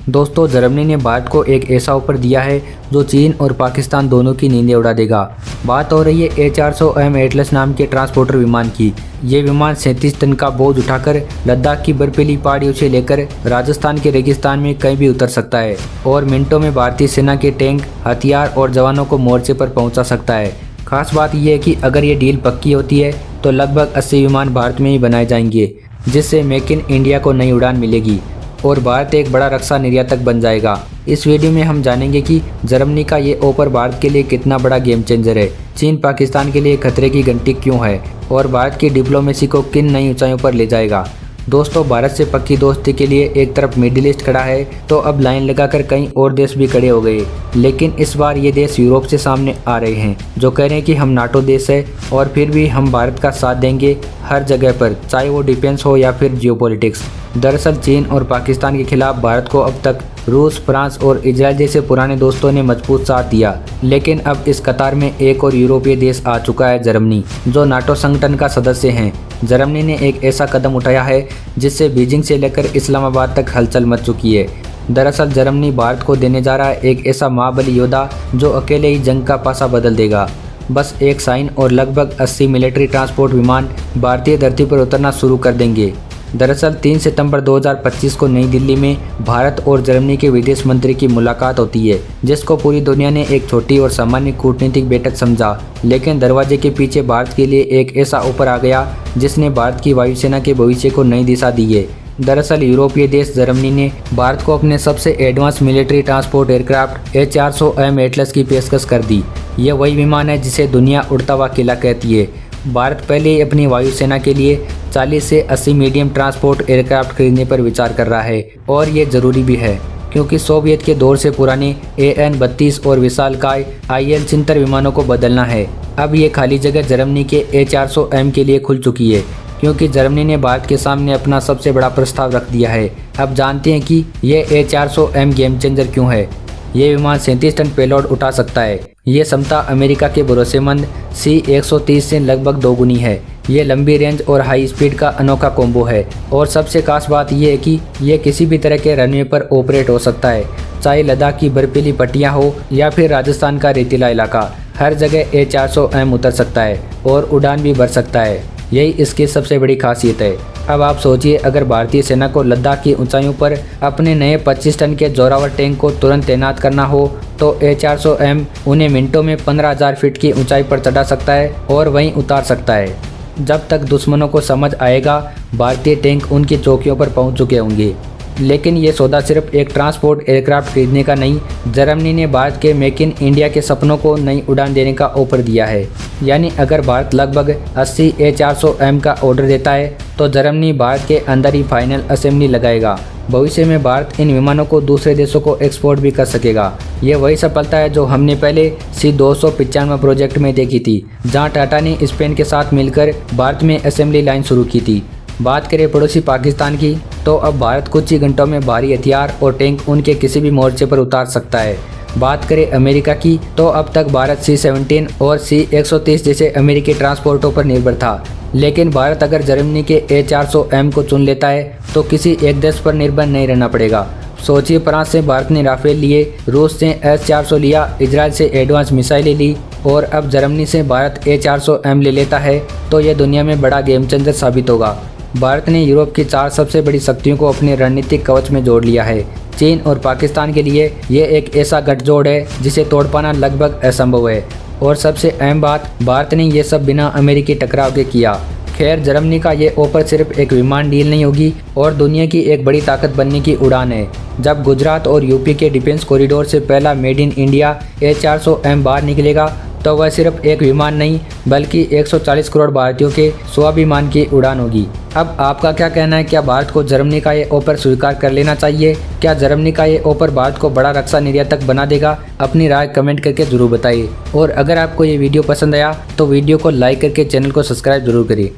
दोस्तों, जर्मनी ने भारत को एक ऐसा ऑफर दिया है जो चीन और पाकिस्तान दोनों की नींदें उड़ा देगा। बात हो रही है A400M एटलस नाम के ट्रांसपोर्टर विमान की। ये विमान 37 टन का बोझ उठाकर लद्दाख की बर्फीली पहाड़ियों से लेकर राजस्थान के रेगिस्तान में कहीं भी उतर सकता है और मिनटों में भारतीय सेना के टैंक, हथियार और जवानों को मोर्चे पर पहुंचा सकता है। खास बात यह है कि अगर ये डील पक्की होती है तो लगभग 80 विमान भारत में ही बनाए जाएंगे, जिससे मेक इन इंडिया को नई उड़ान मिलेगी और भारत एक बड़ा रक्षा निर्यातक बन जाएगा। इस वीडियो में हम जानेंगे कि जर्मनी का ये ऑफर भारत के लिए कितना बड़ा गेम चेंजर है, चीन पाकिस्तान के लिए खतरे की घंटी क्यों है और भारत की डिप्लोमेसी को किन नई ऊंचाइयों पर ले जाएगा। दोस्तों, भारत से पक्की दोस्ती के लिए एक तरफ मिडिल ईस्ट खड़ा है तो अब लाइन लगाकर कई और देश भी खड़े हो गए, लेकिन इस बार ये देश यूरोप से सामने आ रहे हैं जो कह रहे हैं कि हम नाटो देश है और फिर भी हम भारत का साथ देंगे हर जगह पर, चाहे वो डिफेंस हो या फिर जियोपॉलिटिक्स। दरअसल चीन और पाकिस्तान के खिलाफ भारत को अब तक रूस, फ्रांस और इजराइल जैसे पुराने दोस्तों ने मजबूत साथ दिया, लेकिन अब इस कतार में एक और यूरोपीय देश आ चुका है, जर्मनी, जो नाटो संगठन का सदस्य है। जर्मनी ने एक ऐसा कदम उठाया है जिससे बीजिंग से लेकर इस्लामाबाद तक हलचल मच चुकी है। दरअसल जर्मनी भारत को देने जा रहा है एक ऐसा महाबली योद्धा जो अकेले ही जंग का पासा बदल देगा। बस एक साइन और लगभग 80 मिलिट्री ट्रांसपोर्ट विमान भारतीय धरती पर उतरना शुरू कर देंगे। दरअसल 3 सितंबर 2025 को नई दिल्ली में भारत और जर्मनी के विदेश मंत्री की मुलाकात होती है, जिसको पूरी दुनिया ने एक छोटी और सामान्य कूटनीतिक बैठक समझा, लेकिन दरवाजे के पीछे भारत के लिए एक ऐसा ऑफर आ गया जिसने भारत की वायुसेना के भविष्य को नई दिशा दी है। दरअसल यूरोपीय देश जर्मनी ने भारत को अपने सबसे advance military transport aircraft A400M Atlas की पेशकश कर दी। ये वही विमान है जिसे दुनिया उड़ता हुआ किला कहती है। भारत पहले ही अपनी वायुसेना के लिए 40 से 80 मीडियम ट्रांसपोर्ट एयरक्राफ्ट खरीदने पर विचार कर रहा है और ये जरूरी भी है क्योंकि सोवियत के दौर से पुराने AN-32 और विशालकाय IL-76 विमानों को बदलना है। अब ये खाली जगह जर्मनी के A400M के लिए खुल चुकी है क्योंकि जर्मनी ने भारत के सामने अपना सबसे बड़ा प्रस्ताव रख दिया है। अब जानते हैं कि ये A400M गेम चेंजर क्यों है। ये विमान 37 टन पेलोड उठा सकता है। ये क्षमता अमेरिका के भरोसेमंद C-130 से लगभग दोगुनी है। ये लंबी रेंज और हाई स्पीड का अनोखा कॉम्बो है और सबसे खास बात यह है कि ये किसी भी तरह के रनवे पर ऑपरेट हो सकता है, चाहे लद्दाख की बर्फीली पट्टियाँ हो या फिर राजस्थान का रेतीला इलाका। हर जगह A400M उतर सकता है और उड़ान भी भर सकता है। यही इसकी सबसे बड़ी खासियत है। अब आप सोचिए, अगर भारतीय सेना को लद्दाख की ऊंचाइयों पर अपने नए 25 टन के जोरावर टैंक को तुरंत तैनात करना हो तो A400M उन्हें मिनटों में 15,000 फीट की ऊंचाई पर चढ़ा सकता है और वहीं उतार सकता है। जब तक दुश्मनों को समझ आएगा, भारतीय टैंक उनकी चौकियों पर पहुंच चुके होंगे। लेकिन ये सौदा सिर्फ एक ट्रांसपोर्ट एयरक्राफ्ट खरीदने का नहीं, जर्मनी ने भारत के मेक इन इंडिया के सपनों को नई उड़ान देने का ऑफर दिया है। यानी अगर भारत लगभग 80 A400M का ऑर्डर देता है तो जर्मनी भारत के अंदर ही फाइनल असेंबली लगाएगा। भविष्य में भारत इन विमानों को दूसरे देशों को एक्सपोर्ट भी कर सकेगा। ये वही सफलता है जो हमने पहले C-295 प्रोजेक्ट में देखी थी, जहाँ टाटा ने स्पेन के साथ मिलकर भारत में असेंबली लाइन शुरू की थी। बात करें पड़ोसी पाकिस्तान की तो अब भारत कुछ ही घंटों में भारी हथियार और टैंक उनके किसी भी मोर्चे पर उतार सकता है। बात करें अमेरिका की तो अब तक भारत C-17 और C-130 जैसे अमेरिकी ट्रांसपोर्टों पर निर्भर था, लेकिन भारत अगर जर्मनी के A400M को चुन लेता है तो किसी एक देश पर निर्भर नहीं रहना पड़ेगा। सोचिए, फ्रांस से भारत ने राफेल लिए, रूस से S-400 लिया, इजराइल से एडवांस मिसाइलें ली और अब जर्मनी से भारत A400M ले लेता है तो यह दुनिया में बड़ा गेम चेंजर साबित होगा। भारत ने यूरोप की 4 सबसे बड़ी शक्तियों को अपने रणनीतिक कवच में जोड़ लिया है। चीन और पाकिस्तान के लिए ये एक ऐसा गठजोड़ है जिसे तोड़ पाना लगभग असंभव है और सबसे अहम बात, भारत ने ये सब बिना अमेरिकी टकराव के किया। खैर, जर्मनी का ये ऑफर सिर्फ एक विमान डील नहीं होगी और दुनिया की एक बड़ी ताकत बनने की उड़ान है। जब गुजरात और यूपी के डिफेंस कॉरिडोर से पहला मेड इन इंडिया A400M बाहर निकलेगा तो वह सिर्फ एक विमान नहीं बल्कि 140 करोड़ भारतीयों के स्वाभिमान की उड़ान होगी। अब आपका क्या कहना है, क्या भारत को जर्मनी का ये ऑफर स्वीकार कर लेना चाहिए? क्या जर्मनी का ये ऑफर भारत को बड़ा रक्षा निर्यातक बना देगा? अपनी राय कमेंट करके जरूर बताइए और अगर आपको ये वीडियो पसंद आया तो वीडियो को लाइक करके चैनल को सब्सक्राइब जरूर करिए।